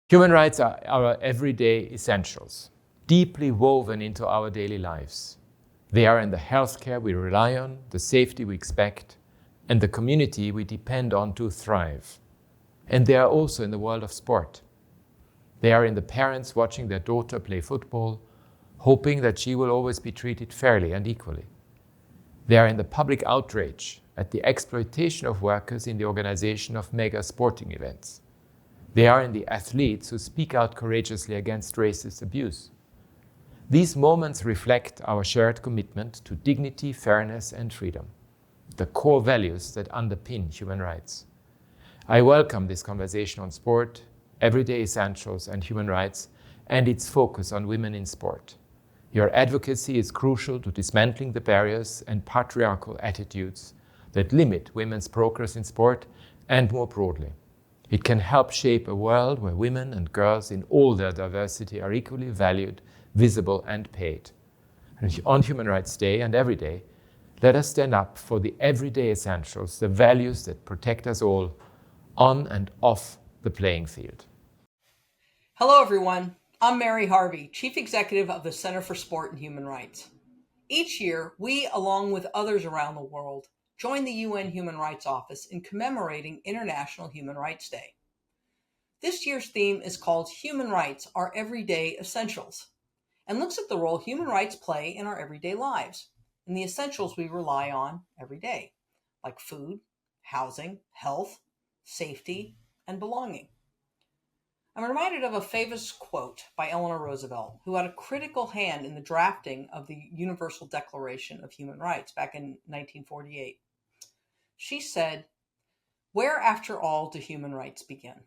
Human rights are our everyday essentials, deeply woven into our daily lives. They are in the healthcare we rely on, the safety we expect, and the community we depend on to thrive. And they are also in the world of sport. They are in the parents watching their daughter play football, hoping that she will always be treated fairly and equally. They are in the public outrage at the exploitation of workers in the organization of mega sporting events. They are in the athletes who speak out courageously against racist abuse. These moments reflect our shared commitment to dignity, fairness, and freedom, the core values that underpin human rights. I welcome this conversation on sport, everyday essentials, and human rights, and its focus on women in sport. Your advocacy is crucial to dismantling the barriers and patriarchal attitudes that limit women's progress in sport and more broadly. It can help shape a world where women and girls in all their diversity are equally valued, visible, and paid. And on Human Rights Day and every day, let us stand up for the everyday essentials, the values that protect us all on and off the playing field. Hello, everyone. I'm Mary Harvey, Chief Executive of the Center for Sport and Human Rights. Each year, we, along with others around the world, join the UN Human Rights Office in commemorating International Human Rights Day. This year's theme is called Human Rights, Our Everyday Essentials, and looks at the role human rights play in our everyday lives and the essentials we rely on every day, like food, housing, health, safety, and belonging. I'm reminded of a famous quote by Eleanor Roosevelt, who had a critical hand in the drafting of the Universal Declaration of Human Rights back in 1948. She said, "Where, after all, do human rights begin?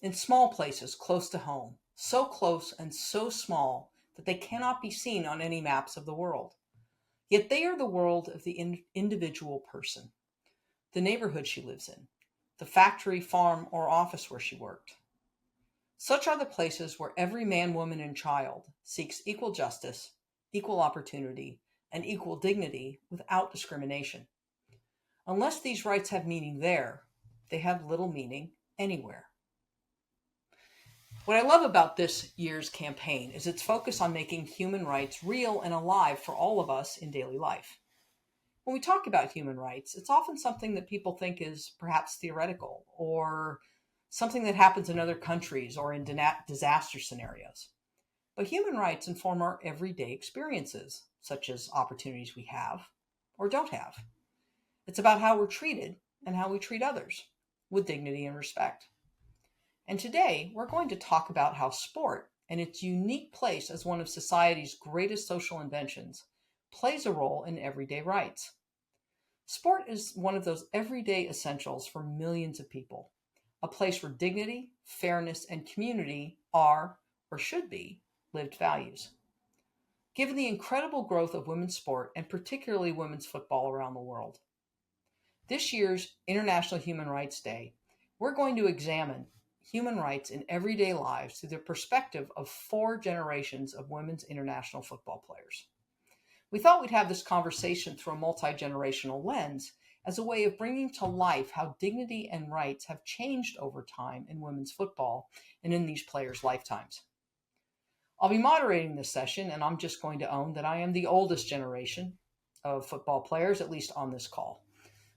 In small places close to home, so close and so small that they cannot be seen on any maps of the world. Yet they are the world of the individual person, the neighborhood she lives in, the factory, farm, or office where she worked. Such are the places where every man, woman, and child seeks equal justice, equal opportunity, and equal dignity without discrimination. Unless these rights have meaning there, they have little meaning anywhere." What I love about this year's campaign is its focus on making human rights real and alive for all of us in daily life. When we talk about human rights, it's often something that people think is perhaps theoretical or something that happens in other countries or in disaster scenarios. But human rights inform our everyday experiences, such as opportunities we have or don't have. It's about how we're treated and how we treat others with dignity and respect. And today, we're going to talk about how sport and its unique place as one of society's greatest social inventions plays a role in everyday rights. Sport is one of those everyday essentials for millions of people, a place where dignity, fairness, and community are, or should be, lived values. Given the incredible growth of women's sport, and particularly women's football around the world, this year's International Human Rights Day, we're going to examine human rights in everyday lives through the perspective of 4 generations of women's international football players. We thought we'd have this conversation through a multi-generational lens as a way of bringing to life how dignity and rights have changed over time in women's football and in these players' lifetimes. I'll be moderating this session, and I'm just going to own that I am the oldest generation of football players, at least on this call.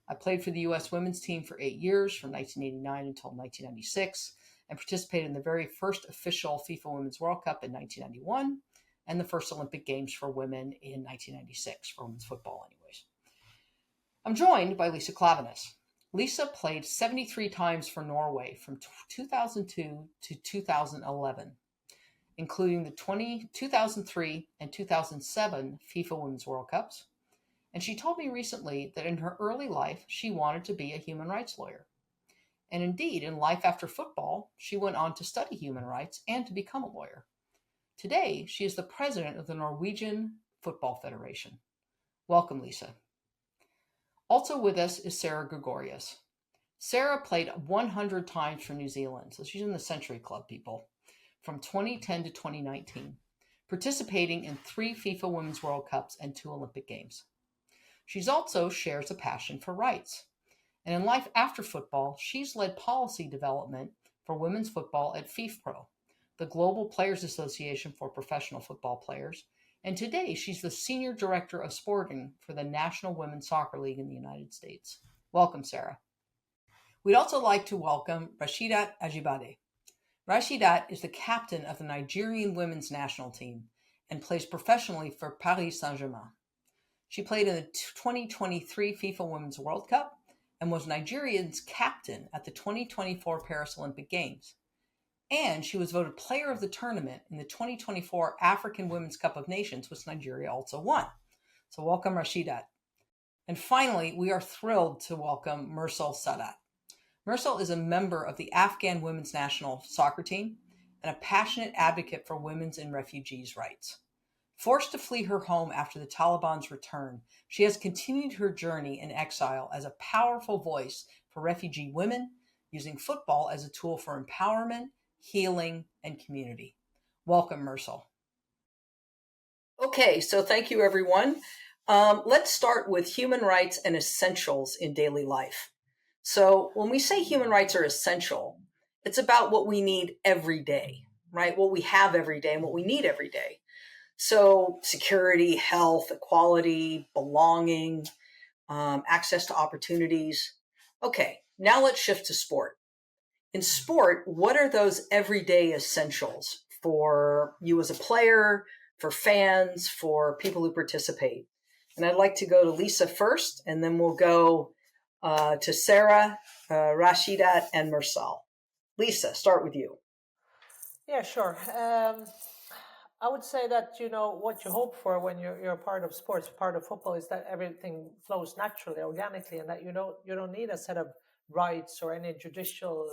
I played for the U.S. women's team for 8 years, from 1989 until 1996, and participated in the very first official FIFA Women's World Cup in 1991, and the first Olympic Games for women in 1996, for women's football anyways. I'm joined by Lise Klaveness. Lise played 73 times for Norway from 2002 to 2011, including the 2003 and 2007 FIFA Women's World Cups. And she told me recently that in her early life, she wanted to be a human rights lawyer. And indeed, in life after football, she went on to study human rights and to become a lawyer. Today, she is the president of the Norwegian Football Federation. Welcome, Lise. Also with us is Sarah Gregorius. Sarah played 100 times for New Zealand, so she's in the Century Club, people, from 2010 to 2019, participating in 3 FIFA Women's World Cups and 2 Olympic Games. She's also shares a passion for rights. And in life after football, she's led policy development for women's football at FIFPro, the Global Players Association for Professional Football Players, and today she's the Senior Director of Sporting for the National Women's Soccer League in the United States. Welcome, Sarah. We'd also like to welcome Rasheedat Ajibade. Rasheedat is the captain of the Nigerian women's national team and plays professionally for Paris Saint-Germain. She played in the 2023 FIFA Women's World Cup and was Nigeria's captain at the 2024 Paris Olympic Games. And she was voted player of the tournament in the 2024 African Women's Cup of Nations, which Nigeria also won. So welcome, Rasheedat. And finally, we are thrilled to welcome Mursal Sadat. Mursal is a member of the Afghan women's national soccer team and a passionate advocate for women's and refugees' rights. Forced to flee her home after the Taliban's return, she has continued her journey in exile as a powerful voice for refugee women, using football as a tool for empowerment, healing, and community. Welcome, Mursal. Okay, so thank you, everyone. Let's start with human rights and essentials in daily life. So when we say human rights are essential, it's about what we need every day, right? What we have every day and what we need every day. So security, health, equality, belonging, access to opportunities. Okay, now let's shift to sport. In sport, what are those everyday essentials for you as a player, for fans, for people who participate? And I'd like to go to Lisa first, and then we'll go to Sarah, Rasheedat, and Mursal. Lisa, start with you. Yeah, sure. I would say that, what you hope for when you're part of sports, part of football, is that everything flows naturally, organically, and that you don't need a set of rights or any judicial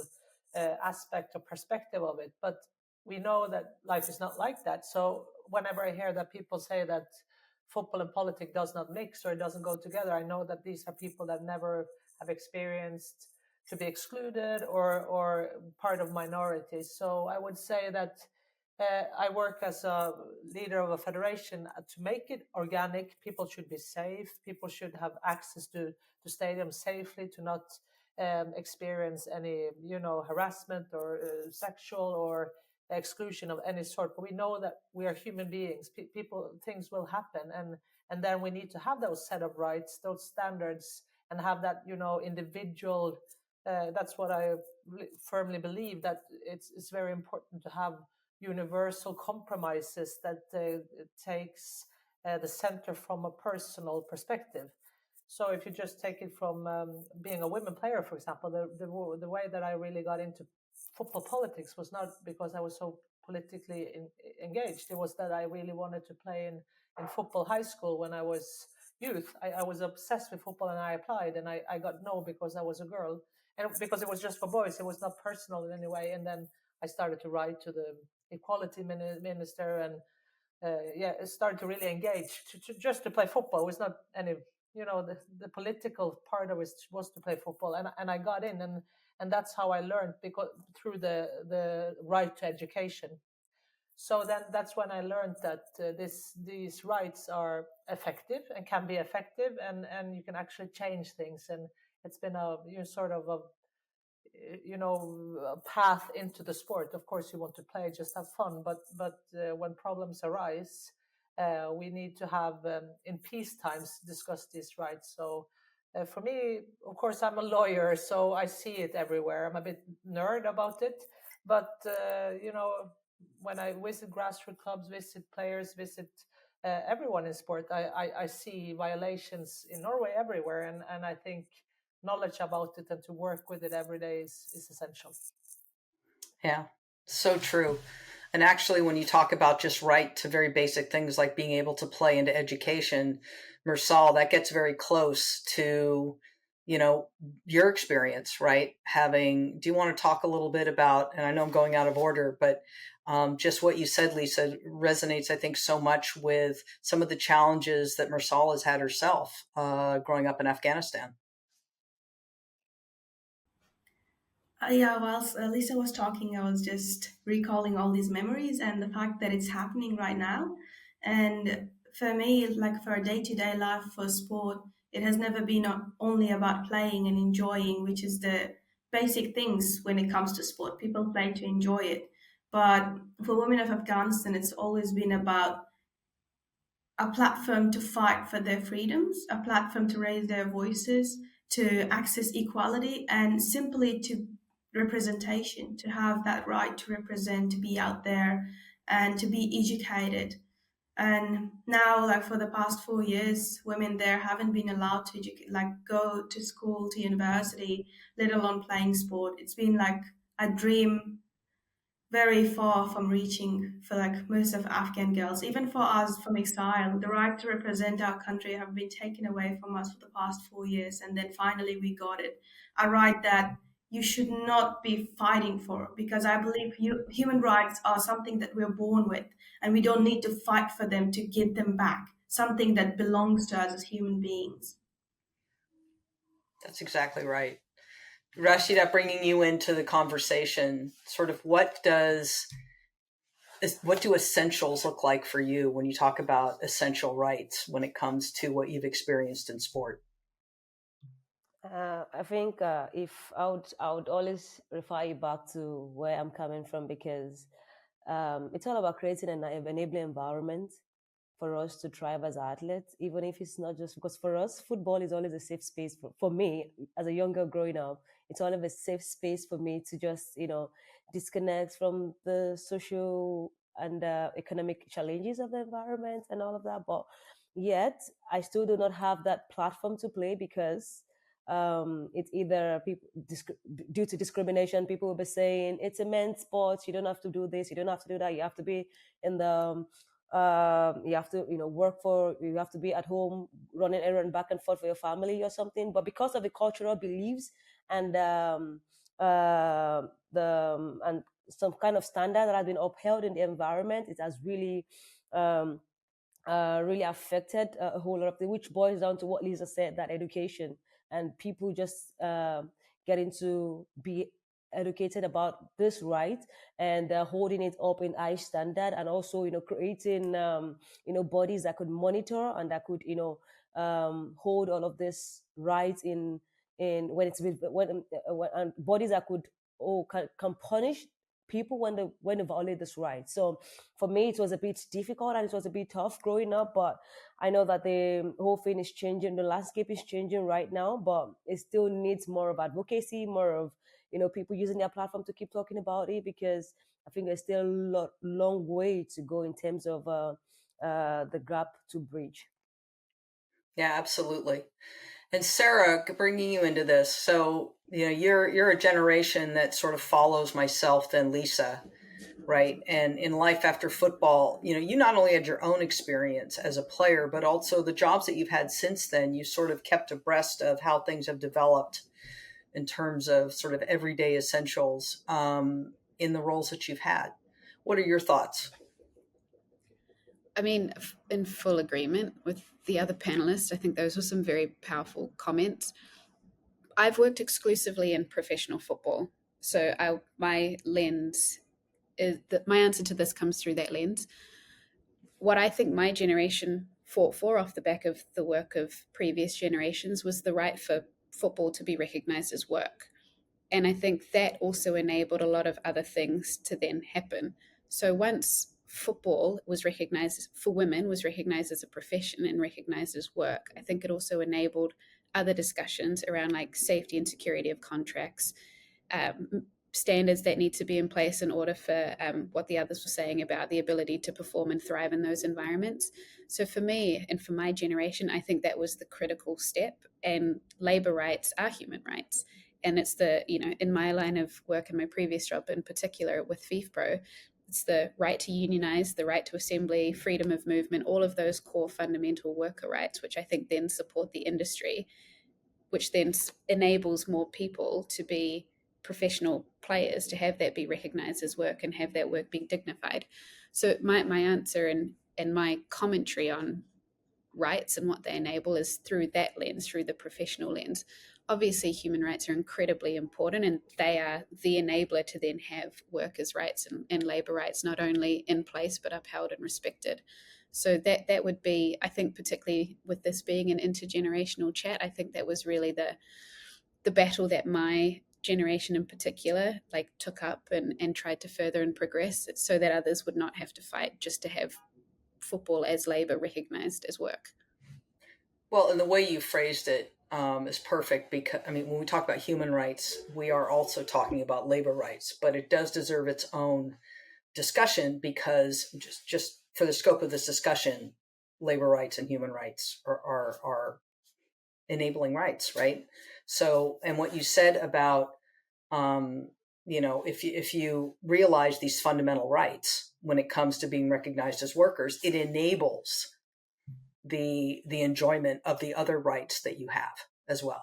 aspect or perspective of it. But we know that life is not like that. So whenever I hear that people say that football and politics does not mix or it doesn't go together, I know that these are people that never have experienced to be excluded or part of minorities. So I would say that I work as a leader of a federation to make it organic. People should be safe. People should have access to stadiums safely, to not experience any, harassment or sexual or exclusion of any sort. But we know that we are human beings. Things will happen, and then we need to have those set of rights, those standards, and have that, individual. That's what I firmly believe, that it's very important to have universal compromises that takes the center from a personal perspective. So if you just take it from being a women player, for example, the way that I really got into football politics was not because I was so politically engaged. It was that I really wanted to play in football high school when I was youth. I was obsessed with football, and I applied, and I got no because I was a girl, and because it was just for boys. It was not personal in any way. And then I started to write to the equality minister, and started to really engage just to play football. It was not any, the political part of it was to play football, and I got in, and that's how I learned, because through the right to education. So then that's when I learned that these rights are effective and can be effective, and you can actually change things. And it's been a sort of a path into the sport. Of course, you want to play, just have fun, but when problems arise, we need to have in peace times discuss these rights. So for me, of course, I'm a lawyer, so I see it everywhere. I'm a bit nerd about it, but when I visit grassroots clubs, visit players, visit everyone in sport, I see violations in Norway everywhere, and I think knowledge about it and to work with it every day is essential. Yeah, so true. And actually, when you talk about just right to very basic things like being able to play into education, Mursal, that gets very close to, your experience, right? Do you want to talk a little bit about, and I know I'm going out of order, but just what you said, Lisa, resonates, I think, so much with some of the challenges that Mursal has had herself growing up in Afghanistan. Whilst Lisa was talking, I was just recalling all these memories and the fact that it's happening right now. And for me, like for a day-to-day life for sport, it has never been only about playing and enjoying, which is the basic things when it comes to sport. People play to enjoy it. But for women of Afghanistan, it's always been about a platform to fight for their freedoms, a platform to raise their voices, to access equality, and simply to representation, to have that right to represent, to be out there and to be educated. And now, like for the past 4 years, women there haven't been allowed to go to school, to university, let alone playing sport. It's been like a dream very far from reaching for like most of Afghan girls. Even for us from exile, the right to represent our country have been taken away from us for the past 4 years, and then finally we got it. A right that you should not be fighting for, because I believe human rights are something that we're born with, and we don't need to fight for them to get them back. Something that belongs to us as human beings. That's exactly right. Rasheedat, bringing you into the conversation, sort of what do essentials look like for you when you talk about essential rights when it comes to what you've experienced in sport? I think if I would always refer you back to where I'm coming from, because it's all about creating an enabling environment for us to thrive as athletes, even if it's not just because for us, football is always a safe space for me as a young girl growing up. It's always a safe space for me to just, disconnect from the social and economic challenges of the environment and all of that. But yet, I still do not have that platform to play because it's either people due to discrimination. People will be saying it's a men's sport. You don't have to do this. You don't have to do that. You have to be in the you have to you have to be at home running errand back and forth for your family or something. But because of the cultural beliefs and and some kind of standard that has been upheld in the environment, it has really really affected a whole lot of things, which boils down to what Lisa said, that education and people just getting to be educated about this right and holding it up in high standard, and also creating bodies that could monitor and that could hold all of this rights in when it's when and bodies that could can punish people when they violate this right. So for me, it was a bit difficult and it was a bit tough growing up, but I know that the whole thing is changing. The landscape is changing right now, but it still needs more of advocacy, more of people using their platform to keep talking about it, because I think there's still a long way to go in terms of the gap to bridge. Yeah, absolutely. And Sarah, bringing you into this, so you're a generation that sort of follows myself and Lisa, right? And in life after football, you not only had your own experience as a player, but also the jobs that you've had since then. You sort of kept abreast of how things have developed in terms of sort of everyday essentials in the roles that you've had. What are your thoughts? I mean, in full agreement with the other panelists. I think those were some very powerful comments. I've worked exclusively in professional football, so my lens is that my answer to this comes through that lens. What I think my generation fought for off the back of the work of previous generations was the right for football to be recognized as work. And I think that also enabled a lot of other things to then happen. So once football was recognized for women, was recognized as a profession and recognized as work, I think it also enabled other discussions around like safety and security of contracts, standards that need to be in place in order for what the others were saying about the ability to perform and thrive in those environments. So for me and for my generation, I think that was the critical step. And labor rights are human rights. And it's in my line of work in my previous job, in particular with FIFPro, it's the right to unionize, the right to assembly, freedom of movement, all of those core fundamental worker rights, which I think then support the industry, which then enables more people to be professional players, to have that be recognized as work and have that work be dignified. So my answer and my commentary on rights and what they enable is through that lens, through the professional lens. Obviously, human rights are incredibly important, and they are the enabler to then have workers' rights and labor rights not only in place but upheld and respected. So that would be, I think, particularly with this being an intergenerational chat, I think that was really the battle that my generation in particular like took up and tried to further and progress so that others would not have to fight just to have football as labor recognized as work. Well, and the way you phrased it is perfect, because, I mean, when we talk about human rights, we are also talking about labor rights, but it does deserve its own discussion, because just for the scope of this discussion, labor rights and human rights are enabling rights, right? So, and what you said about, if you realize these fundamental rights when it comes to being recognized as workers, it enables the enjoyment of the other rights that you have as well.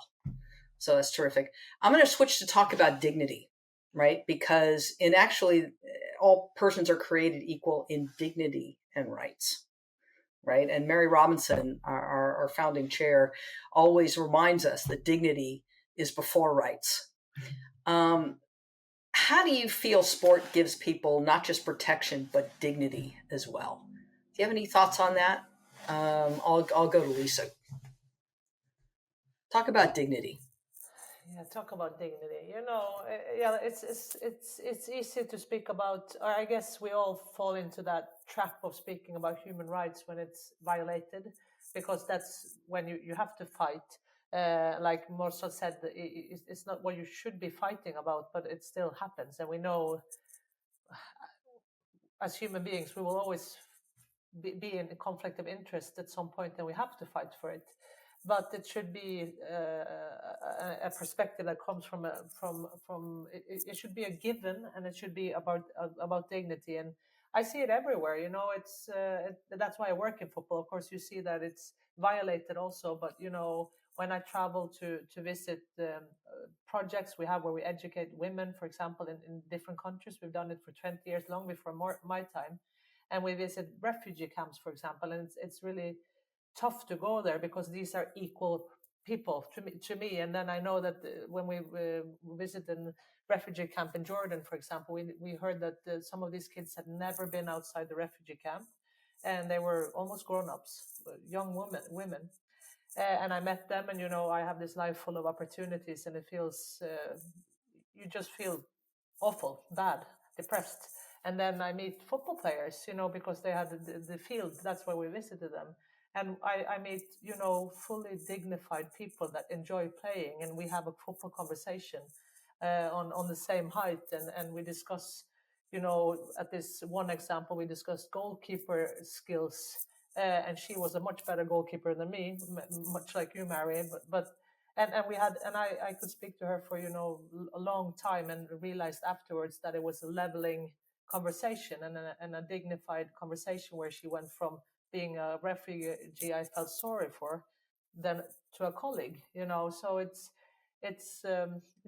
So that's terrific. I'm going to switch to talk about dignity, right? Because in actually, all persons are created equal in dignity and rights, right? And Mary Robinson, our founding chair, always reminds us that dignity is before rights. How do you feel sport gives people not just protection, but dignity as well? Do you have any thoughts on that? I'll go to Lisa. Talk about dignity. Yeah, talk about dignity. Yeah, it's easy to speak about, or I guess we all fall into that trap of speaking about human rights when it's violated, because that's when you have to fight. Like Mursal said, it's not what you should be fighting about, but it still happens, and we know as human beings we will always be in a conflict of interest at some point, and we have to fight for it. But it should be a perspective that comes from it should be a given, and it should be about dignity. And I see it everywhere. That's why I work in football. Of course, you see that it's violated also. But when I travel to visit projects we have where we educate women, for example, in different countries, we've done it for 20 years, long before my time. And we visit refugee camps, for example, and it's really tough to go there because these are equal people to me. And then I know that when we visited a refugee camp in Jordan, for example, we heard that some of these kids had never been outside the refugee camp, and they were almost grown-ups, young women. And I met them, and I have this life full of opportunities, and it feels you just feel awful, bad, depressed. And then I meet football players, because they had the field. That's why we visited them. And I meet, fully dignified people that enjoy playing, and we have a football conversation on the same height. And we discuss, at this one example, we discussed goalkeeper skills. And she was a much better goalkeeper than me, much like you, Mary. And I could speak to her for a long time, and realized afterwards that it was a leveling conversation and a dignified conversation, where she went from being a refugee I felt sorry for, then to a colleague. So it's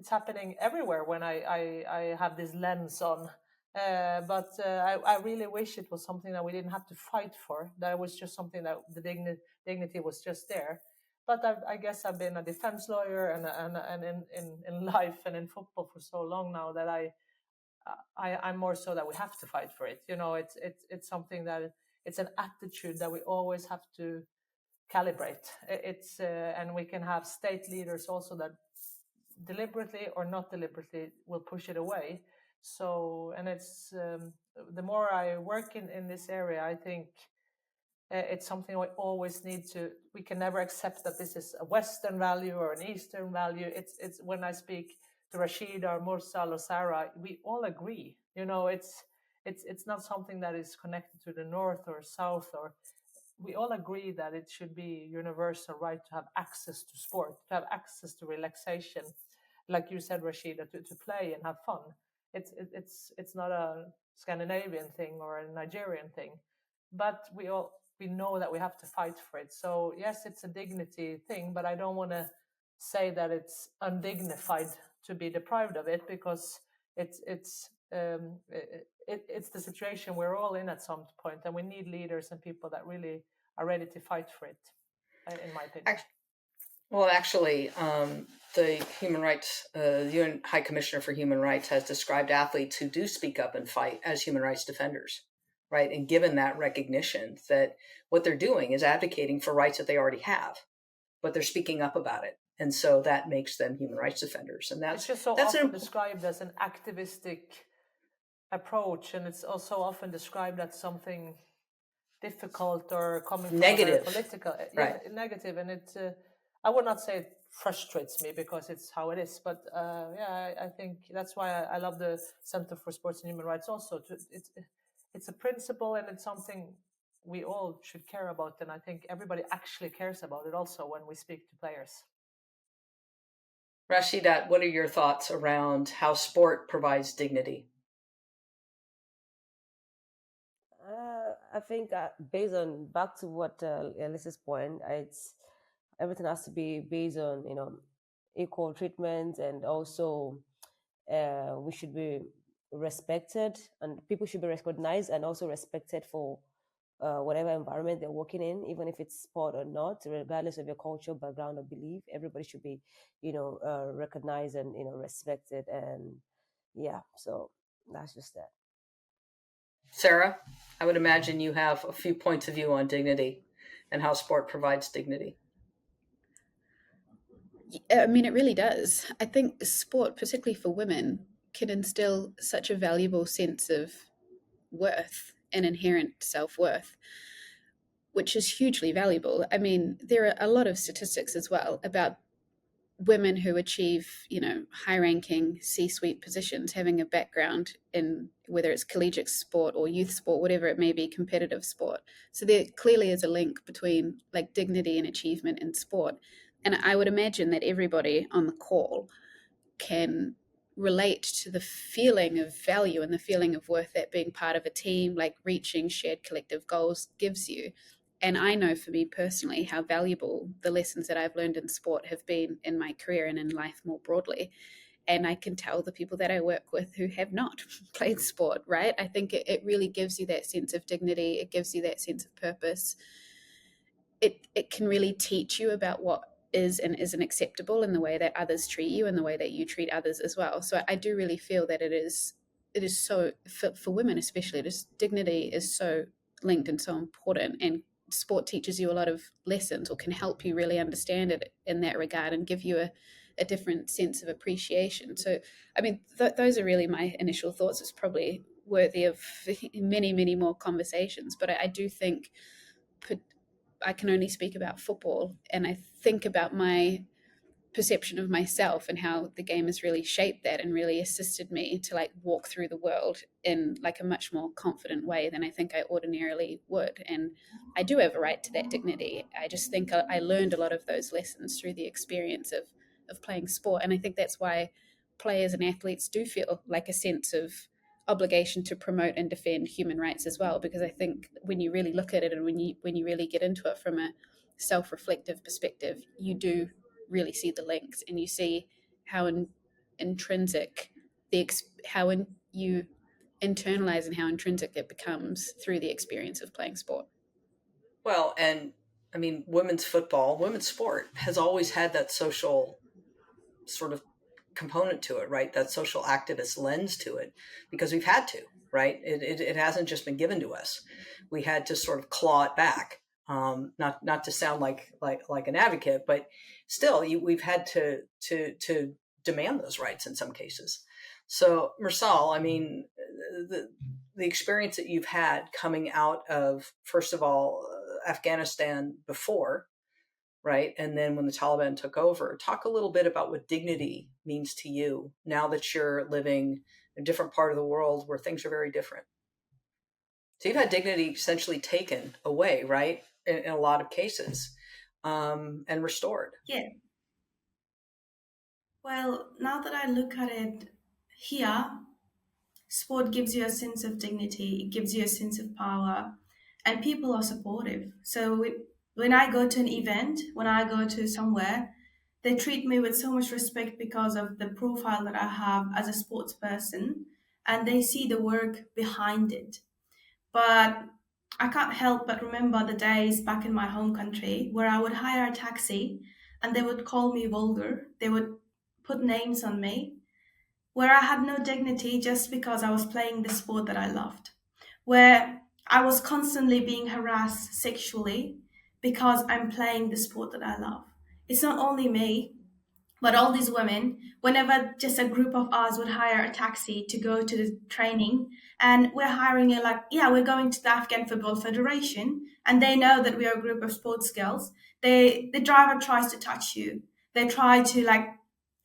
happening everywhere when I have this lens on. But I really wish it was something that we didn't have to fight for. That it was just something that the dignity was just there. But I guess I've been a defense lawyer and in life and in football for so long now that I'm more so that we have to fight for it. It's something that it's an attitude that we always have to calibrate. And we can have state leaders also that deliberately or not deliberately will push it away. So, and it's the more I work in this area, I think it's something we always need to. We can never accept that this is a Western value or an Eastern value. It's when I speak to Rasheedat or Mursal or Sarah, we all agree. It's not something that is connected to the North or South, or we all agree that it should be universal right to have access to sport, to have access to relaxation, like you said, Rasheedat, to play and have fun. It's not a Scandinavian thing or a Nigerian thing, but we know that we have to fight for it. So yes, it's a dignity thing, but I don't want to say that it's undignified to be deprived of it, because it's the situation we're all in at some point, and we need leaders and people that really are ready to fight for it, in my opinion. Well, actually, the Human Rights, the UN High Commissioner for Human Rights has described athletes who do speak up and fight as human rights defenders, right? And given that recognition that what they're doing is advocating for rights that they already have, but they're speaking up about it. And so that makes them human rights defenders. And it's just so that's often described as an activistic approach, and it's also often described as something difficult or coming from negative, political, right? Negative, and it. I would not say it frustrates me because it's how it is, but I think that's why I love the Center for Sports and Human Rights. Also, it's a principle and it's something we all should care about, and I think everybody actually cares about it. Also, when we speak to players. Rasheedat, what are your thoughts around how sport provides dignity? I think based on back to what Lisa's point, it's everything has to be based on equal treatment, and also we should be respected, and people should be recognized and also respected for whatever environment they're working in, even if it's sport or not, regardless of your cultural background or belief. Everybody should be recognized and respected, and so that's just that. Sarah, I would imagine you have a few points of view on dignity and how sport provides dignity. I mean, it really does. I think sport, particularly for women, can instill such a valuable sense of worth and inherent self-worth, which is hugely valuable. I mean, there are a lot of statistics as well about women who achieve, high-ranking C-suite positions having a background in whether it's collegiate sport or youth sport, whatever it may be, competitive sport. So there clearly is a link between like dignity and achievement in sport. And I would imagine that everybody on the call can relate to the feeling of value and the feeling of worth that being part of a team, like reaching shared collective goals, gives you. And I know for me personally how valuable the lessons that I've learned in sport have been in my career and in life more broadly. And I can tell the people that I work with who have not played sport, right? I think it really gives you that sense of dignity. It gives you that sense of purpose. It can really teach you about what is and isn't acceptable in the way that others treat you and the way that you treat others as well. So I do really feel that it is so, for women especially, dignity is so linked and so important, and sport teaches you a lot of lessons, or can help you really understand it in that regard and give you a different sense of appreciation. So, I mean, those are really my initial thoughts. It's probably worthy of many, many more conversations, but I do think I can only speak about football, and I think about my perception of myself and how the game has really shaped that and really assisted me to like walk through the world in like a much more confident way than I think I ordinarily would. And I do have a right to that dignity. I just think I learned a lot of those lessons through the experience of playing sport. And I think that's why players and athletes do feel like a sense of obligation to promote and defend human rights as well, because I think when you really look at it and when you really get into it from a self-reflective perspective, you do really see the links, and you see how intrinsic you internalize and how intrinsic it becomes through the experience of playing sport. Well, and I mean, women's sport has always had that social sort of component to it, right? That social activist lens to it, because we've had to, right? It hasn't just been given to us. We had to sort of claw it back. Not to sound like an advocate, but still, we've had to demand those rights in some cases. So, Mursal, I mean, the experience that you've had coming out of, first of all, Afghanistan before, right, and then when the Taliban took over, talk a little bit about what dignity means to you now that you're living in a different part of the world where things are very different. So you've had dignity essentially taken away, right, in a lot of cases, and restored. Yeah. Well, now that I look at it here, sport gives you a sense of dignity, it gives you a sense of power, and people are supportive. So when I go to an event, when I go to somewhere, they treat me with so much respect because of the profile that I have as a sports person, and they see the work behind it. But I can't help but remember the days back in my home country where I would hire a taxi and they would call me vulgar. They would put names on me, where I had no dignity just because I was playing the sport that I loved, where I was constantly being harassed sexually because I'm playing the sport that I love. It's not only me, But all these women, whenever just a group of us would hire a taxi to go to the training, and we're hiring it like, yeah, we're going to the Afghan Football Federation, and they know that we are a group of sports girls. The driver tries to touch you. They try to like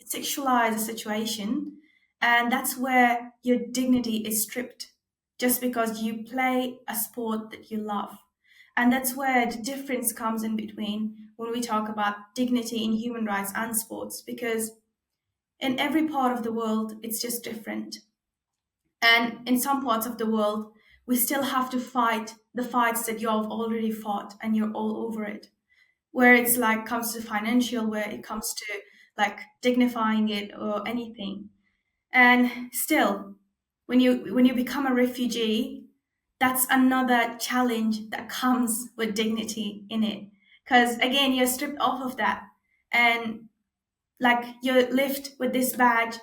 sexualize the situation, and that's where your dignity is stripped just because you play a sport that you love. And that's where the difference comes in between when we talk about dignity in human rights and sports, because in every part of the world, it's just different. And in some parts of the world, we still have to fight the fights that you have already fought and you're all over it. Where it's like comes to financial, where it comes to like dignifying it or anything. And still, when you become a refugee, that's another challenge that comes with dignity in it. Because again, you're stripped off of that. And like you're left with this badge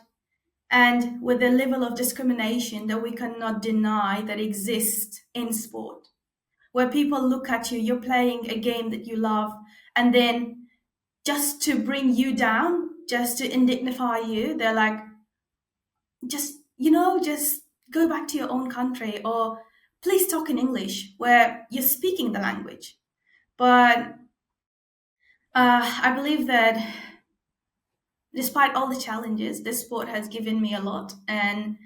and with a level of discrimination that we cannot deny that exists in sport, where people look at you, you're playing a game that you love, and then just to bring you down, just to indignify you, they're like, just go back to your own country, or please talk in English where you're speaking the language. But I believe that despite all the challenges, this sport has given me a lot. And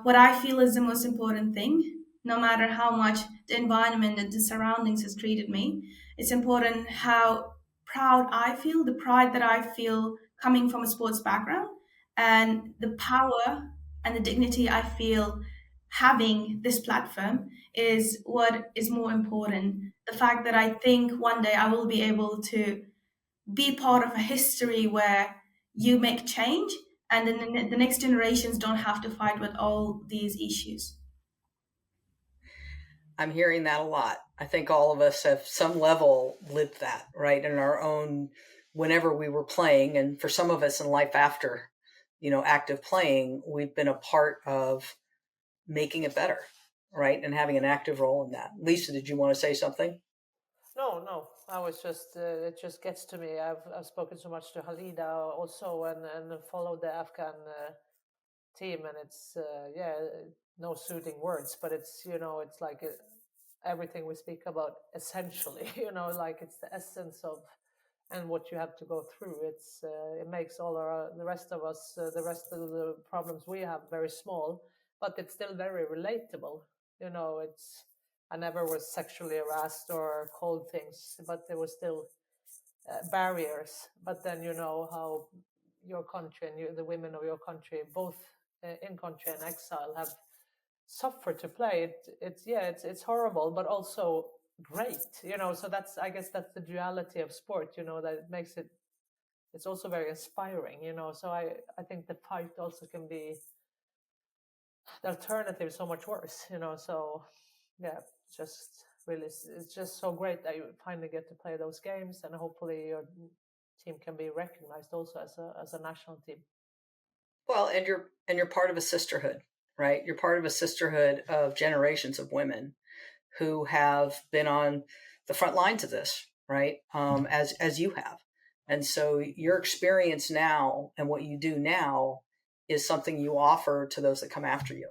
what I feel is the most important thing, no matter how much the environment and the surroundings has treated me, it's important how proud I feel, the pride that I feel coming from a sports background, and the power and the dignity I feel having this platform is what is more important. The fact that I think one day I will be able to be part of a history where you make change and then the next generations don't have to fight with all these issues. I'm hearing that a lot. I think all of us have some level lived that, right, in our own, whenever we were playing. And for some of us in life after, active playing, we've been a part of making it better, right, and having an active role in that. Lisa, did you want to say something? No. I was just it just gets to me. I've spoken so much to Halida also, and followed the Afghan team, and it's no soothing words, but it's it's like everything we speak about essentially. Like it's the essence of and what you have to go through. It makes all the rest of us, the rest of the problems we have, very small, but it's still very relatable. It's I never was sexually harassed or called things, but there was still barriers. But then how your country and the women of your country, both in country and exile, have suffered to play. It's horrible, but also great. So I guess that's the duality of sport. That it makes it. It's also very inspiring. So I think the fight also can be the alternative so much worse. So yeah, it's just so great that you finally get to play those games, and hopefully your team can be recognized also as a national team. Well, and you're part of a sisterhood, right? You're part of a sisterhood of generations of women who have been on the front lines of this, right? As you have. And so your experience now and what you do now is something you offer to those that come after you.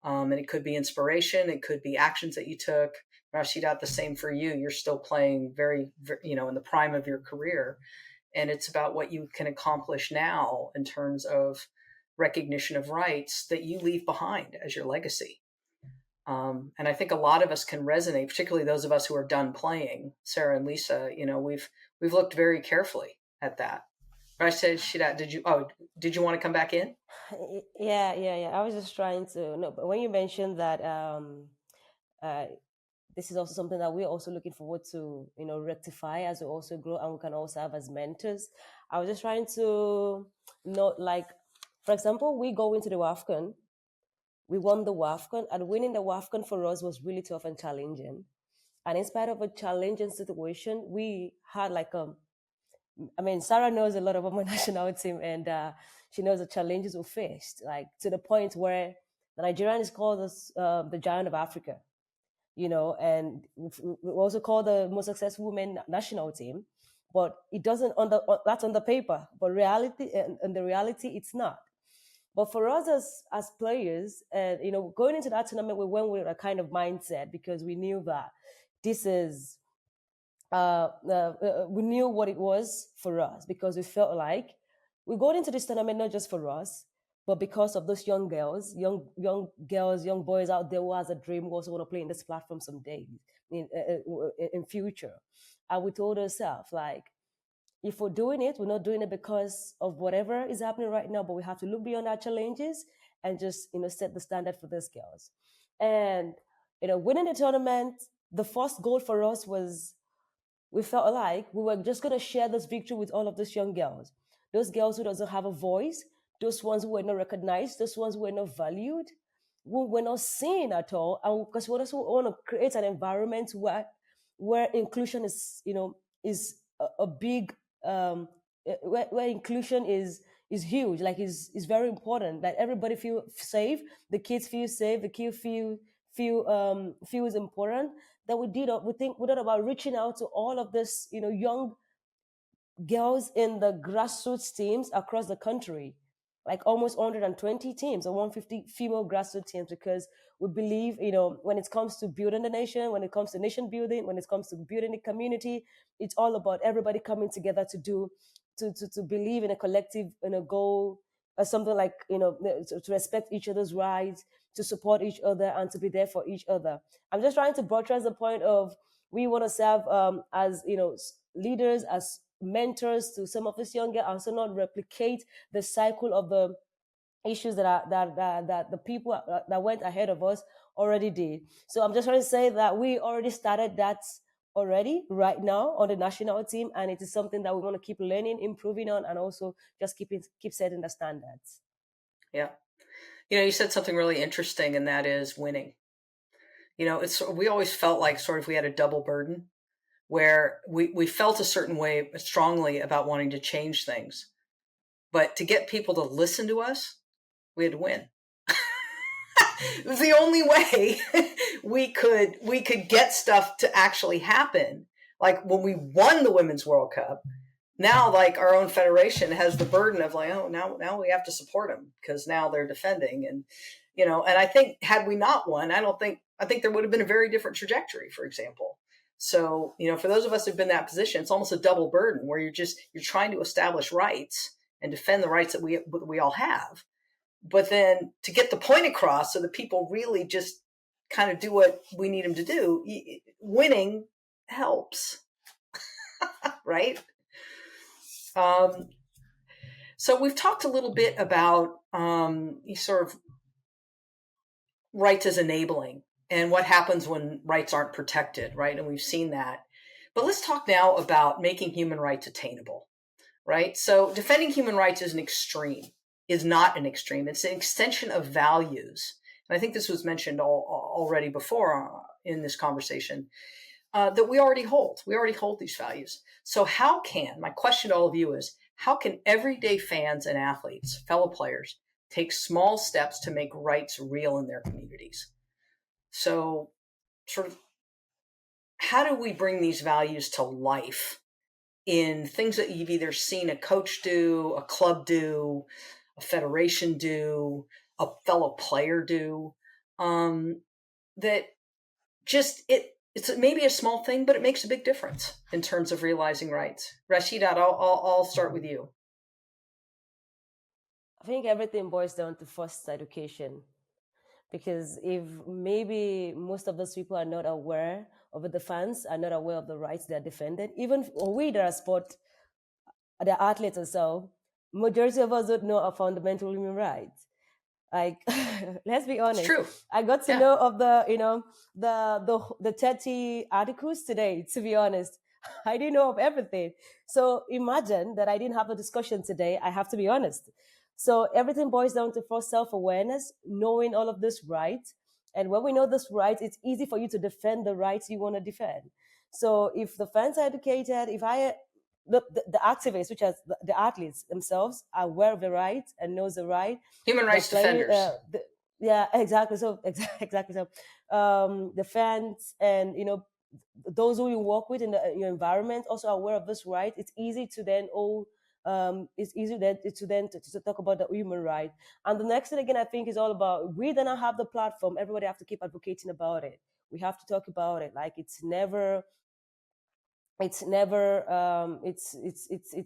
And it could be inspiration. It could be actions that you took. Rasheedat, the same for you. You're still playing very, in the prime of your career. And it's about what you can accomplish now in terms of recognition of rights that you leave behind as your legacy. And I think a lot of us can resonate, particularly those of us who are done playing. Sarah and Lisa, we've looked very carefully at that. Rasheedat, did you want to come back in? Yeah. I was just trying to no, but when you mentioned that this is also something that we're also looking forward to, rectify as we also grow, and we can also have as mentors. I was just trying to note, like, for example, we go into the WAFCON. We won the WAFCON, and winning the WAFCON for us was really tough and challenging. And in spite of a challenging situation, we had Sarah knows a lot about my national team, and she knows the challenges we faced, like to the point where the Nigerian is called the Giant of Africa, and we also call the most successful women national team. but it doesn't that's on the paper, but reality and the reality it's not. But for us as players, and going into that tournament, we went with a kind of mindset because we knew that this is we knew what it was for us, because we felt like we got into this tournament not just for us, but because of those young girls, young boys out there who has a dream, who also want to play in this platform someday in future. And we told ourselves, like, if we're doing it, we're not doing it because of whatever is happening right now, but we have to look beyond our challenges and just set the standard for these girls. And winning the tournament, the first goal for us was, we felt like we were just going to share this victory with all of these young girls. Those girls who doesn't have a voice, those ones who were not recognized, those ones who were not valued, who were not seen at all. And because we also want to create an environment where inclusion is, is a big, where inclusion is huge, like is very important, that everybody feel safe, the kids feel safe, the kids feels important. That we did about reaching out to all of this, young girls in the grassroots teams across the country, like almost 120 teams or 150 female grassroots teams, because we believe, when it comes to building the nation, when it comes to nation building, when it comes to building the community, it's all about everybody coming together to believe in a collective, in a goal, or something like, to respect each other's rights, to support each other, and to be there for each other. I'm just trying to buttress the point of, we want to serve as, leaders, as mentors to some of these younger, and also not replicate the cycle of the issues that the people that went ahead of us already did. So I'm just trying to say that we already started that already right now on the national team, and it is something that we want to keep learning, improving on, and also just keep setting the standards. Yeah. You said something really interesting, and that is winning. We always felt like sort of we had a double burden, where we felt a certain way strongly about wanting to change things. But to get people to listen to us, we had to win. It was the only way we could get stuff to actually happen. Like when we won the Women's World Cup, now like our own federation has the burden of like, oh, now we have to support them because now they're defending. And, and I think had we not won, I think there would have been a very different trajectory, for example. So, for those of us who've been in that position, it's almost a double burden where you're trying to establish rights and defend the rights that we all have. But then to get the point across so that people really just kind of do what we need them to do, winning helps, right? So we've talked a little bit about sort of rights as enabling and what happens when rights aren't protected, right? And we've seen that. But let's talk now about making human rights attainable, right? So defending human rights is not an extreme. It's an extension of values. And I think this was mentioned already before in this conversation, that we already hold. We already hold these values. So my question to all of you is, how can everyday fans and athletes, fellow players, take small steps to make rights real in their communities? So sort of, how do we bring these values to life in things that you've either seen a coach do, a club do, a federation do, a fellow player do, that just it's maybe a small thing, but it makes a big difference in terms of realizing rights. Rasheedat, I'll start with you. I think everything boils down to first education, because if maybe most of those people are not aware of it, the fans are not aware of the rights they're defended, even we that are the athletes ourselves, majority of us don't know our fundamental human rights. Like, let's be honest. It's true. I got to know of the 30 articles today, to be honest. I didn't know of everything. So imagine that I didn't have a discussion today. I have to be honest. So everything boils down to first self-awareness, knowing all of this rights. And when we know this rights, it's easy for you to defend the rights you want to defend. So if the fans are educated, if the activists, which are the athletes themselves, are aware of the rights and knows the right. Human rights defenders. Yeah, exactly. So exactly. So the fans and those who you work with in your environment also are aware of this right, it's easy to then to talk about the human right. And the next thing again, I think, is all about, we do not have the platform. Everybody have to keep advocating about it. We have to talk about it. Like, it's never it's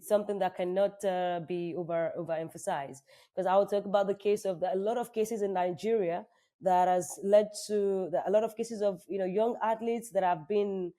something that cannot be overemphasized. Because I will talk about the case of a lot of cases in Nigeria that has led to a lot of cases of young athletes that have been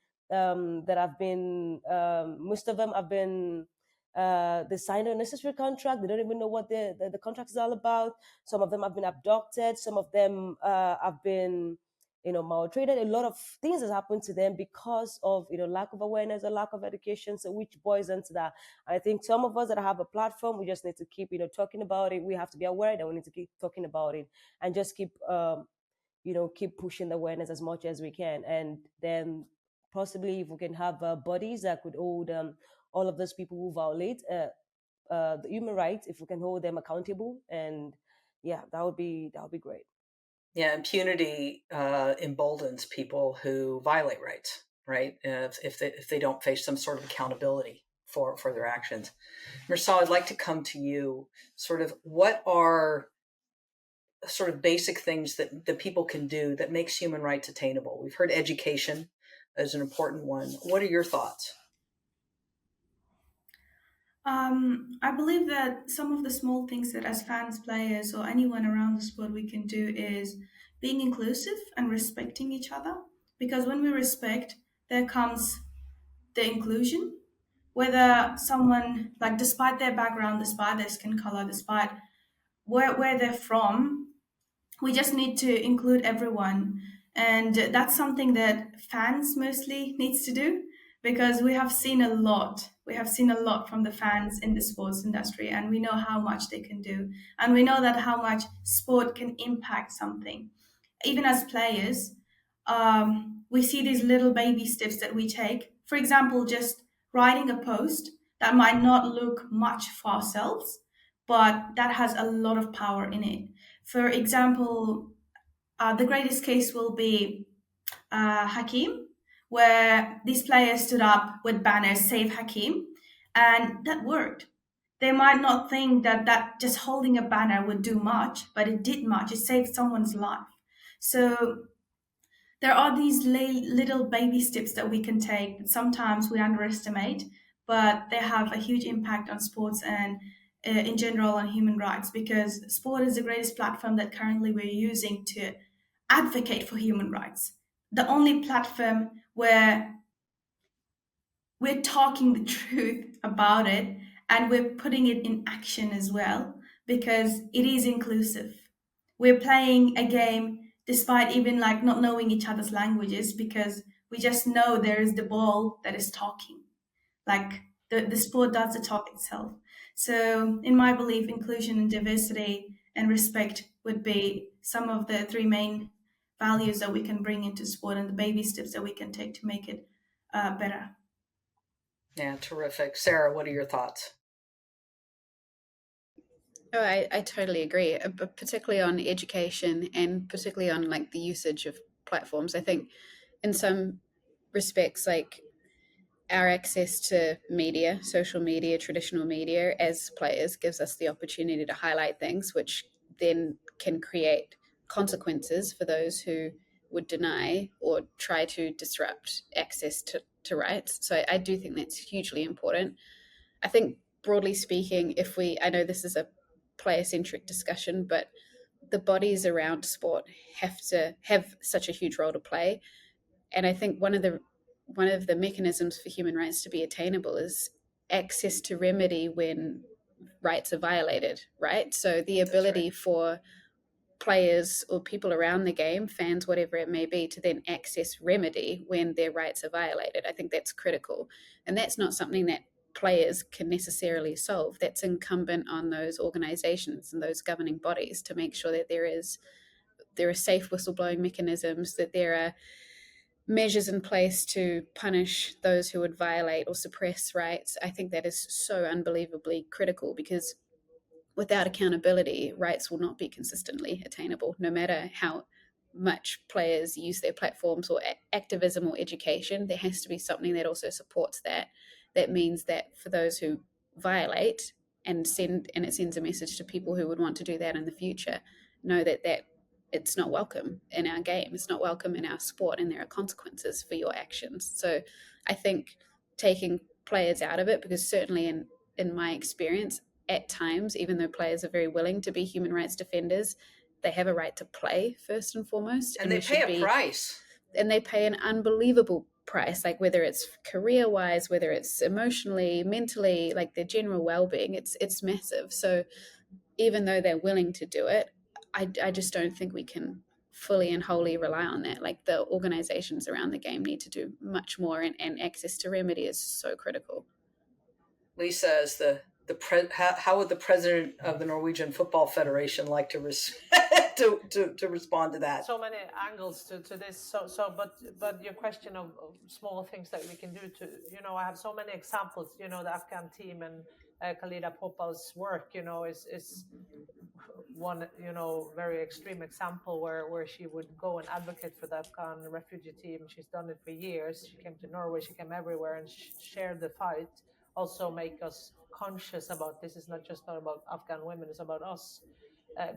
most of them have been they signed a necessary contract. They don't even know what the contract is all about. Some of them have been abducted. Some of them have been maltreated. A lot of things has happened to them because of lack of awareness or lack of education. So which boils into that. I think some of us that have a platform, we just need to keep talking about it. We have to be aware that we need to keep talking about it and just keep keep pushing the awareness as much as we can. And then possibly if we can have bodies that could hold all of those people who violate the human rights, if we can hold them accountable, and yeah, that would be great. Yeah, impunity emboldens people who violate rights, right? If they don't face some sort of accountability for their actions. Mursal, I'd like to come to you. Sort of, what are sort of basic things that people can do that makes human rights attainable? We've heard education as an important one. What are your thoughts? I believe that some of the small things that as fans, players, or anyone around the sport we can do is being inclusive and respecting each other. Because when we respect, there comes the inclusion. Whether someone, like, despite their background, despite their skin color, despite where they're from, we just need to include everyone. And that's something that fans mostly needs to do, because we have seen a lot from the fans in the sports industry, and we know how much they can do, and we know that how much sport can impact something. Even as players, we see these little baby steps that we take. For example, just writing a post that might not look much for ourselves, but that has a lot of power in it. For example, the greatest case will be Hakim, where these players stood up with banners, "Save Hakim," and that worked. They might not think that just holding a banner would do much, but it did much. It saved someone's life. So there are these little baby steps that we can take that sometimes we underestimate, but they have a huge impact on sports and in general on human rights, because sport is the greatest platform that currently we're using to advocate for human rights. The only platform where we're talking the truth about it and we're putting it in action as well, because it is inclusive. We're playing a game despite even like not knowing each other's languages, because we just know there is the ball that is talking. Like the sport does the talk itself. So in my belief, inclusion and diversity and respect would be some of the three main values that we can bring into sport, and the baby steps that we can take to make it better. Yeah, terrific. Sarah, what are your thoughts? Oh, I totally agree, but particularly on education and particularly on like the usage of platforms. I think in some respects, like our access to media, social media, traditional media as players gives us the opportunity to highlight things, which then can create consequences for those who would deny or try to disrupt access to rights. So I do think that's hugely important. I think broadly speaking, I know this is a player-centric discussion, but the bodies around sport have to have such a huge role to play. And I think one of the mechanisms for human rights to be attainable is access to remedy when rights are violated, right? So the ability for players or people around the game, fans, whatever it may be, to then access remedy when their rights are violated. I think that's critical. And that's not something that players can necessarily solve. That's incumbent on those organizations and those governing bodies to make sure that there are safe whistleblowing mechanisms, that there are measures in place to punish those who would violate or suppress rights. I think that is so unbelievably critical, because without accountability, rights will not be consistently attainable, no matter how much players use their platforms or activism or education. There has to be something that also supports that. That means that for those who violate and it sends a message to people who would want to do that in the future, know that it's not welcome in our game. It's not welcome in our sport, and there are consequences for your actions. So I think taking players out of it, because certainly in my experience, at times, even though players are very willing to be human rights defenders, they have a right to play first and foremost. And they pay a price. And they pay an unbelievable price, like whether it's career-wise, whether it's emotionally, mentally, like their general well-being, it's massive. So even though they're willing to do it, I just don't think we can fully and wholly rely on that. Like the organizations around the game need to do much more, and access to remedy is so critical. Lisa, as how would the president of the Norwegian Football Federation like to to respond to that? So many angles to this. But your question of small things that we can do to, I have so many examples. The Afghan team and Khalida Popal's work, is one, very extreme example where she would go and advocate for the Afghan refugee team. She's done it for years. She came to Norway, she came everywhere and shared the fight. Also make us conscious about this is not about Afghan women, it's about us,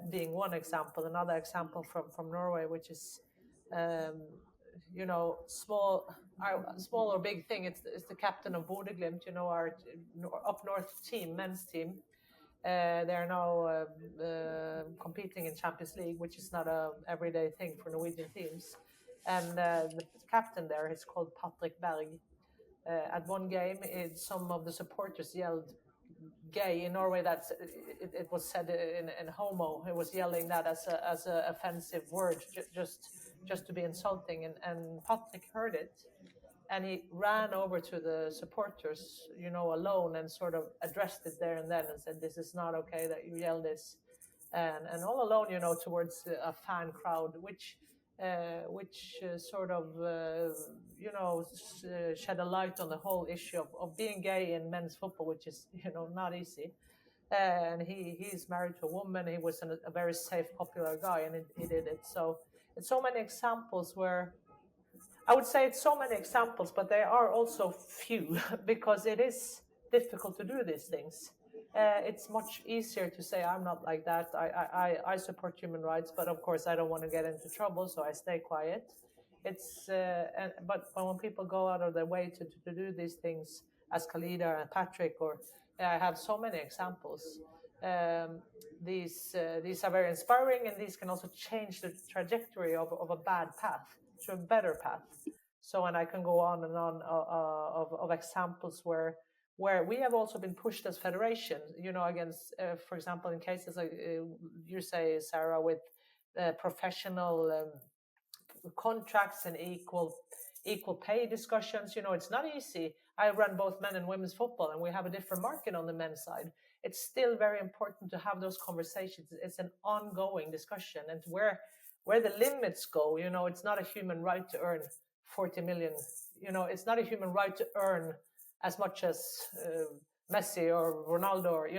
being one example. Another example from Norway, which is, small or big thing, it's the captain of Bodø/Glimt, our up north team, men's team. They're now competing in Champions League, which is not a everyday thing for Norwegian teams. And the captain there is called Patrick Berg. At one game, some of the supporters yelled "gay" in Norway. It was said in homo. It was yelling that as a offensive word, just to be insulting. And Patrick heard it, and he ran over to the supporters, alone, and sort of addressed it there and then, and said, "This is not okay that you yell this," and all alone, towards a fan crowd, which sort of shed a light on the whole issue of being gay in men's football, which is not easy. And he's married to a woman. He was a very safe, popular guy, and he did it. So it's so many examples where I would say it's so many examples, but they are also few because it is difficult to do these things. It's much easier to say, I'm not like that. I support human rights, but of course I don't want to get into trouble, so I stay quiet. But when people go out of their way to do these things, as Khalida and Patrick, I have so many examples. These are very inspiring, and these can also change the trajectory of a bad path to a better path. So, and I can go on and on of examples where we have also been pushed as federation, against, for example, in cases like you say, Sarah, with professional contracts and equal pay discussions. It's not easy. I run both men and women's football, and we have a different market on the men's side. It's still very important to have those conversations. It's an ongoing discussion, and where the limits go, it's not a human right to earn 40 million. It's not a human right to earn as much as Messi or Ronaldo, or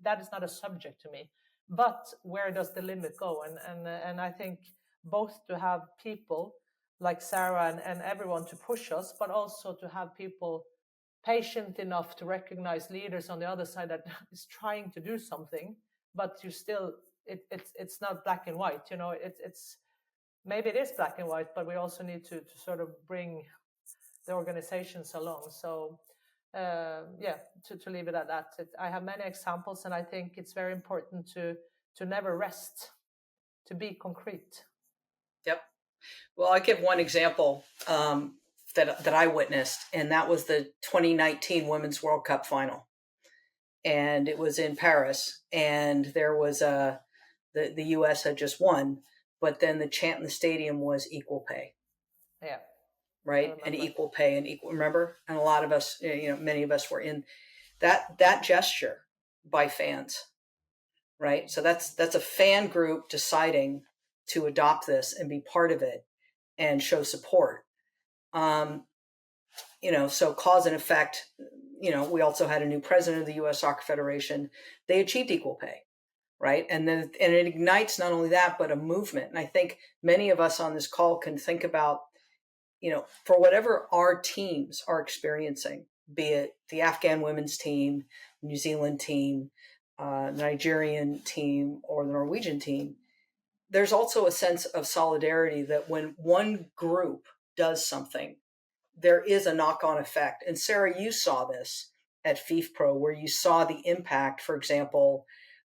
that is not a subject to me. But where does the limit go? And I think both to have people like Sarah and everyone to push us, but also to have people patient enough to recognize leaders on the other side that is trying to do something, but you still it's not black and white. It's maybe it is black and white, but we also need to sort of bring the organizations along. So to leave it at that. I have many examples, and I think it's very important to never rest, to be concrete. Yep. Well, I'll give one example that I witnessed, and that was the 2019 Women's World Cup final. And it was in Paris, and there was the U.S. had just won, but then the chant in the stadium was equal pay. Yeah. Right. And equal pay and equal, remember? And a lot of us, many of us were in that gesture by fans, right? So that's a fan group deciding to adopt this and be part of it and show support. So cause and effect, we also had a new president of the U.S. Soccer Federation. They achieved equal pay. right? And it ignites not only that, but a movement. And I think many of us on this call can think about, for whatever our teams are experiencing, be it the Afghan women's team, New Zealand team, Nigerian team, or the Norwegian team, there's also a sense of solidarity that when one group does something, there is a knock-on effect. And Sarah, you saw this at FIFPro, where you saw the impact, for example,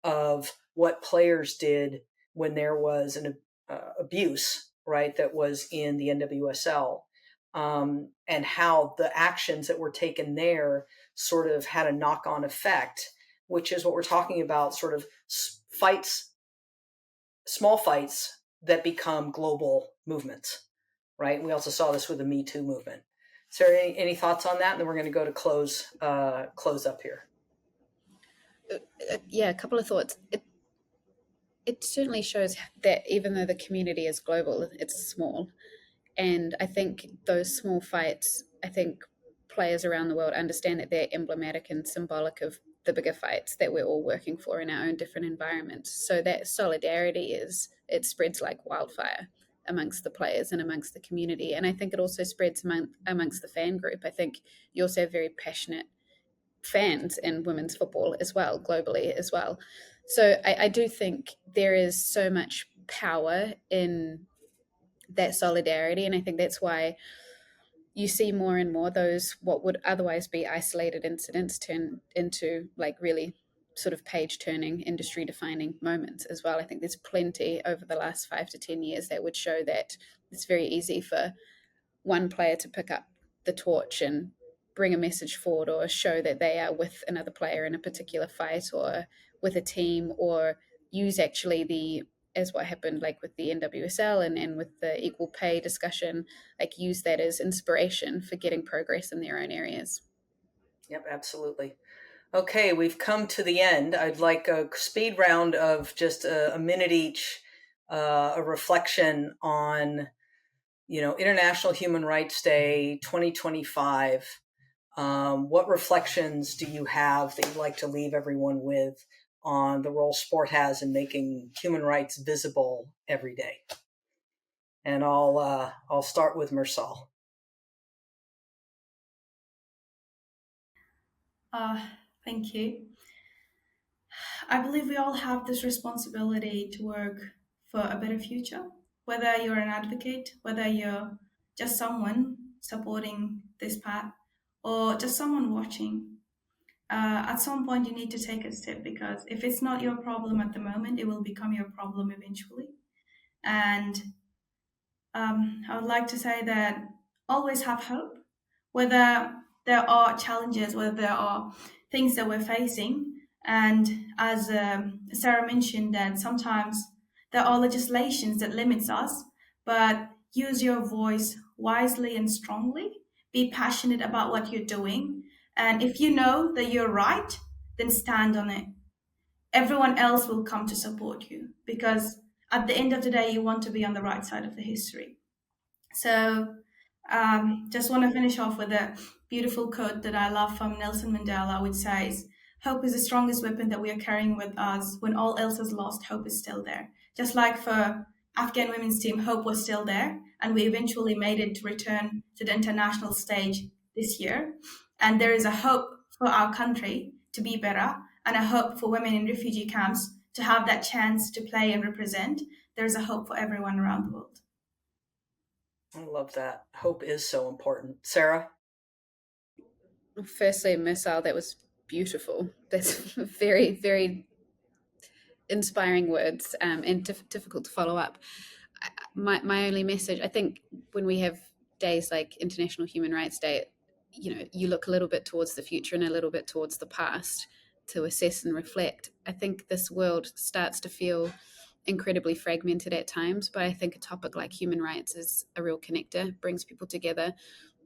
of what players did when there was an abuse, right, that was in the NWSL, and how the actions that were taken there sort of had a knock-on effect, which is what we're talking about, sort of fights, small fights that become global movements, right? We also saw this with the Me Too movement. Sarah, any thoughts on that? And then we're going to go to close up here. Yeah, a couple of thoughts. It certainly shows that even though the community is global, it's small. And I think those small fights, I think players around the world understand that they're emblematic and symbolic of the bigger fights that we're all working for in our own different environments. So that solidarity it spreads like wildfire amongst the players and amongst the community. And I think it also spreads amongst the fan group. I think you also have very passionate fans in women's football as well, globally as well. So I do think there is so much power in that solidarity. And I think that's why you see more and more those what would otherwise be isolated incidents turn into like really sort of page turning, industry defining moments as well. I think there's plenty over the last 5 to 10 years that would show that it's very easy for one player to pick up the torch and bring a message forward, or show that they are with another player in a particular fight or with a team, or use actually as what happened like with the NWSL and with the equal pay discussion, like use that as inspiration for getting progress in their own areas. Yep, absolutely. Okay, we've come to the end. I'd like a speed round of just a minute each, a reflection on, International Human Rights Day 2025. What reflections do you have that you'd like to leave everyone with on the role sport has in making human rights visible every day? And I'll start with Mursal. Thank you. I believe we all have this responsibility to work for a better future, whether you're an advocate, whether you're just someone supporting this path, or just someone watching. At some point, you need to take a step, because if it's not your problem at the moment, it will become your problem eventually. And I would like to say that always have hope, whether there are challenges, whether there are things that we're facing. And as Sarah mentioned, that sometimes there are legislations that limits us, but use your voice wisely and strongly. Be passionate about what you're doing. And if you know that you're right, then stand on it. Everyone else will come to support you, because at the end of the day, you want to be on the right side of the history. So just want to finish off with a beautiful quote that I love from Nelson Mandela, which says, "Hope is the strongest weapon that we are carrying with us. When all else is lost, hope is still there." Just like for Afghan women's team, hope was still there, and we eventually made it to return to the international stage this year. And there is a hope for our country to be better, and a hope for women in refugee camps to have that chance to play and represent. There's a hope for everyone around the world. I love that. Hope is so important. Sarah? Firstly, Mursal, that was beautiful. That's very, very inspiring words, and difficult to follow up. My only message, I think when we have days like International Human Rights Day, you look a little bit towards the future and a little bit towards the past to assess and reflect. I think this world starts to feel incredibly fragmented at times, but I think a topic like human rights is a real connector, brings people together.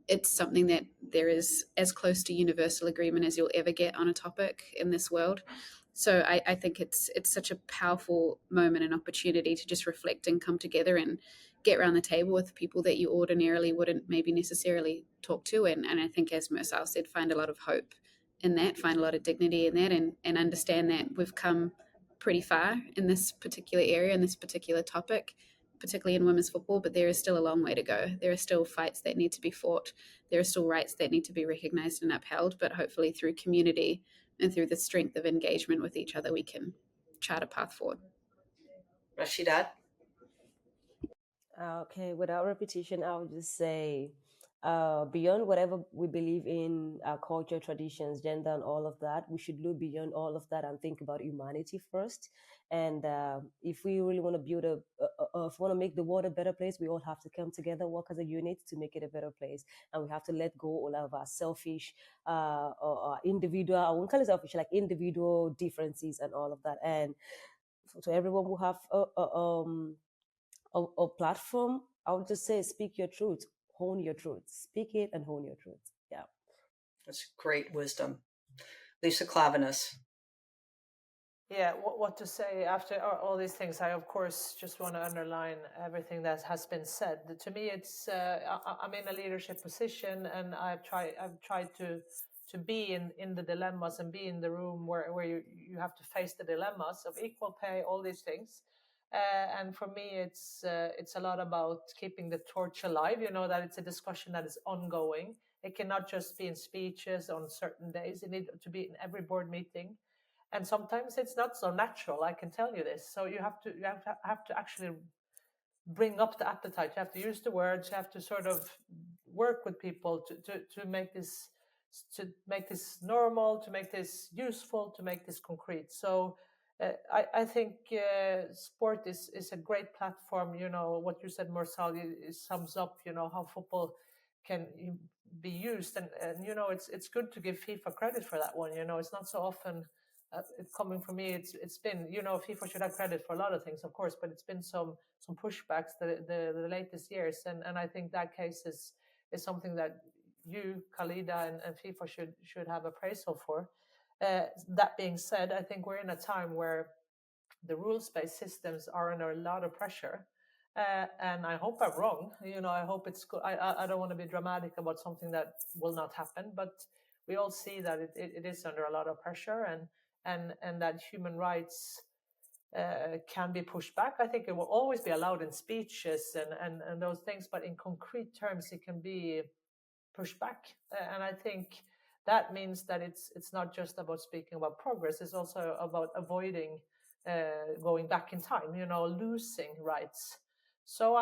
It's something that there is as close to universal agreement as you'll ever get on a topic in this world. So I think it's such a powerful moment and opportunity to just reflect and come together and get around the table with people that you ordinarily wouldn't maybe necessarily talk to. And I think, as Mursal said, find a lot of hope in that, find a lot of dignity in that, and understand that we've come pretty far in this particular area, in this particular topic, particularly in women's football, but there is still a long way to go. There are still fights that need to be fought. There are still rights that need to be recognized and upheld, but hopefully through community and through the strength of engagement with each other, we can chart a path forward. Rasheedat? Okay, without repetition, I would just say, beyond whatever we believe in, our culture, traditions, gender, and all of that, we should look beyond all of that and think about humanity first. And if we really want to build if we want to make the world a better place, we all have to come together, work as a unit to make it a better place. And we have to let go all of our selfish, or individual, I won't call it selfish, like individual differences and all of that. And to everyone who have a platform, I would just say, speak your truth, hone your truth, speak it and hone your truth. Yeah. That's great wisdom. Lise Klaveness. Yeah, what to say after all these things? I, of course, just want to underline everything that has been said. To me, it's I'm in a leadership position, and I've tried to be in the dilemmas and be in the room where you have to face the dilemmas of equal pay, all these things. And for me, it's a lot about keeping the torch alive. You know, that it's a discussion that is ongoing. It cannot just be in speeches on certain days. It needs to be in every board meeting. And sometimes it's not so natural, I can tell you this. So you have to actually bring up the appetite. You have to use the words. You have to sort of work with people to make this normal, to make this useful, to make this concrete. So I think sport is a great platform. You know what you said, Mursal, sums up. You know how football can be used, and you know it's good to give FIFA credit for that one. You know, it's not so often. Coming from me, it's been, you know, FIFA should have credit for a lot of things, of course, but it's been some pushbacks the latest years, and I think that case is something that you, Khalida, and FIFA should have appraisal for. That being said, I think we're in a time where the rules-based systems are under a lot of pressure. And I hope I'm wrong. You know, I hope it's good. I don't want to be dramatic about something that will not happen, but we all see that it is under a lot of pressure, and that human rights can be pushed back. I think it will always be allowed in speeches and those things, but in concrete terms, it can be pushed back. And I think that means that it's not just about speaking about progress. It's also about avoiding going back in time, you know, losing rights. So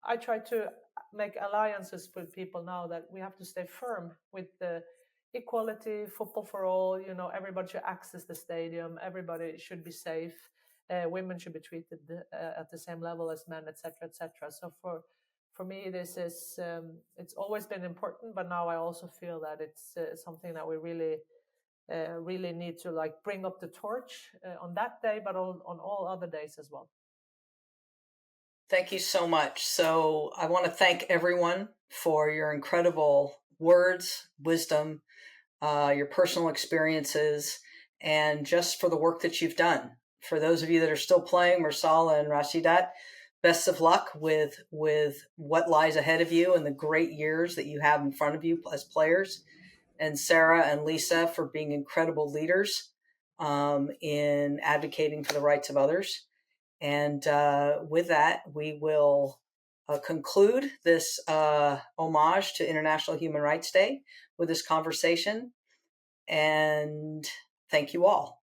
I try to make alliances with people now that we have to stay firm with the equality, football for all. You know, everybody should access the stadium. Everybody should be safe. Women should be treated at the same level as men, etc., etc. So for me, this is it's always been important, but now I also feel that it's something that we really need to like bring up the torch on that day, but on all other days as well. Thank you so much. So I want to thank everyone for your incredible words, wisdom, your personal experiences, and just for the work that you've done. For those of you that are still playing, Mursal and Rasheedat, best of luck with what lies ahead of you and the great years that you have in front of you as players. And Sarah and Lisa for being incredible leaders in advocating for the rights of others. And with that, we will conclude this homage to International Human Rights Day with this conversation. And thank you all.